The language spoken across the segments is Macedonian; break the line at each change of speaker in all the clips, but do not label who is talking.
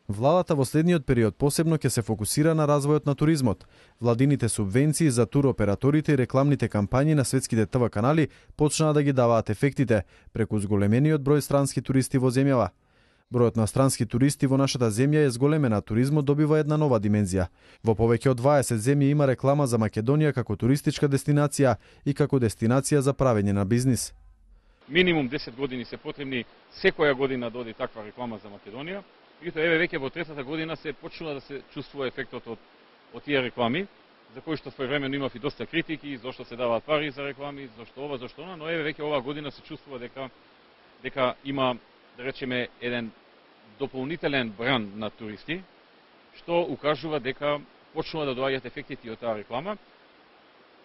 Владата во следниот период посебно ќе се фокусира на развојот на туризмот. Владините субвенции за туроператорите и рекламните кампањи на светските ТВ канали почнаа да ги даваат ефектите преку зголемениот број странски туристи во земјава. Бројот на странски туристи во нашата земја е зголемен, а туризмот добива една нова димензија. Во повеќе од 20 земји има реклама за Македонија како туристичка дестинација и како дестинација за правење на бизнис.
Минимум 10 години се потребни секоја година да оди таква реклама за Македонија. Меѓутоа, еве веќе во третата година се почнува да се чувствува ефектот од тие реклами, за кои што своевремено имав и доста критики, зошто се даваат пари за реклами, зошто ова, зошто она, но еве веќе оваа година се чувствува дека има, да речеме, еден дополнителен бранд на туристи, што укажува дека почнува да доаѓаат ефектите од таа реклама.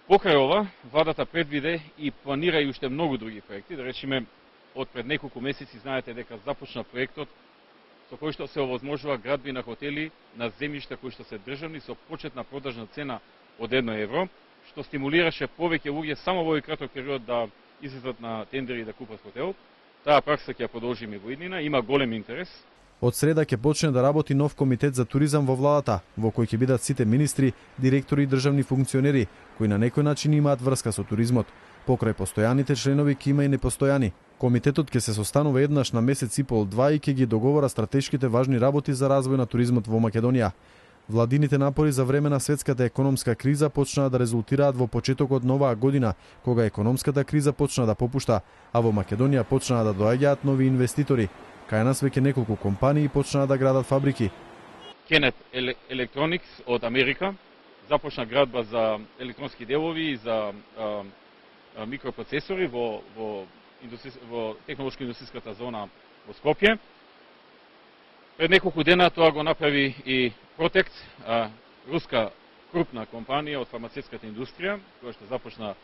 Покрај ова, владата предвиде и планира и уште многу други проекти, да речеме, од пред неколку месеци знаете дека започна проектот со кој што се овозможува градби на хотели на земјишта кои што се државни со почетна продажна цена од 1 евро, што стимулираше повеќе луѓе само во овој краток период да излезат на тендери и да купат хотел. Таа пракса ќе ја продолжиме во иднина, има голем интерес.
Од среда ќе почне да работи нов комитет за туризам во владата, во кој ќе бидат сите министри, директори и државни функционери, кои на некој начин имаат врска со туризмот. Покрај постојаните членови ќе има и непостојани. Комитетот ќе се состанува еднаш на месец и пол-два и ќе ги договора стратешките важни работи за развој на туризмот во Македонија. Владините напори за време на светската економска криза почнаа да резултираат во почетокот на оваа година, кога економската криза почна да попушта, а во Македонија почнаа да доаѓаат нови инвеститори. Кај нас веќе неколку компании почнаа да градат фабрики.
Кенет Electronics од Америка започна градба за електронски делови и за микропроцесори во технолошко-индустријската зона во Скопје. Пред неколку дена тоа го направи и Протект, руска крупна компанија од фармацевтската индустрија, која што започна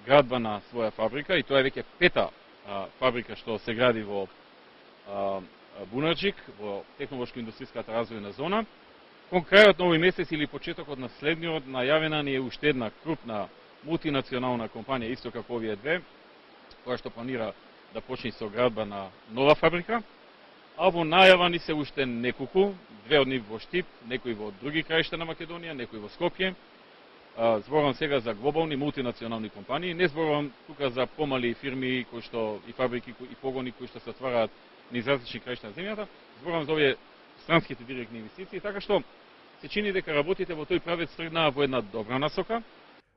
градба на своја фабрика, и тоа е веќе пета фабрика што се гради во Бунарџик, во технолошко-индустријската развојна зона. Кон крајот на овој месец или почетокот на следниот најавена ни е уште една крупна мултинационална компанија, исто како овие две, која што планира да почне со градба на нова фабрика, а во најава ни се уште неколку, две од нив во Штип, некои во други краишта на Македонија, некои во Скопје. Зборувам сега за глобални мултинационални компании, не зборувам тука за помали фирми кои што и фабрики и погони кои што се отвараат низ различни краишта на земјата, зборувам за овие странските директни инвестиции, така што се чини дека работите во тој правец тргнаа во една добра насока.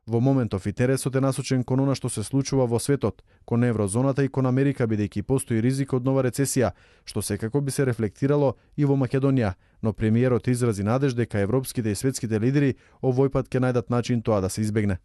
Во моментов интересот е насочен кон она што се случува во светот, кон еврозоната и кон Америка, бидејќи постои ризик од нова рецесија, што секако би се рефлектирало и во Македонија, но премиерот изрази надеж дека европските и светските лидери овој пат ќе најдат начин тоа да се избегне.